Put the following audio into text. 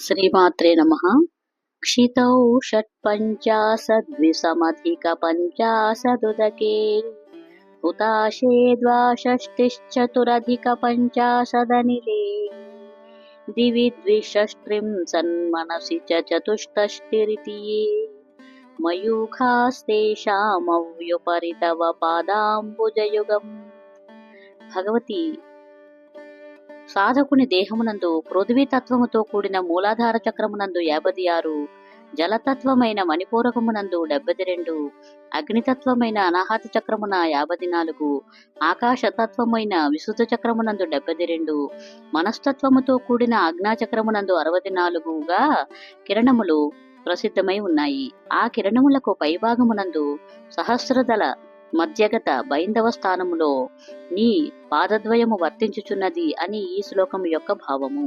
శ్రీమాత్రే నమః. क्षितौ षट्पञ्चाशद्विसमधिकपञ्चाशदुदके हुताशे द्वाषष्टिश्चतुरधिकपञ्चाशदनिले दिवि द्विषष्ट्रिंशन्मनसि च चतुष्षष्टिरिति ये मयूखास्तेषामव्युपरि तव పాదాంబుజయుగం. భగవతి సాధకుని దేహమునందు పృథ్వీ తత్వముతో కూడిన మూలాధార చక్రమునందు 56, జలతత్వమైన మణిపూరకమునందు 72, అగ్నితత్వమైన అనాహత చక్రమున 54, ఆకాశతత్వమైన విశుద్ధ చక్రమునందు 72, మనస్తత్వముతో కూడిన ఆజ్ఞాచక్రమునందు 64గా కిరణములు ప్రసిద్ధమై ఉన్నాయి. ఆ కిరణములకు పైభాగమునందు సహస్రదళ మధ్యగత బైందవ స్థానములో నీ పాదద్వయము వర్తించుచున్నది అని ఈ శ్లోకము యొక్క భావము.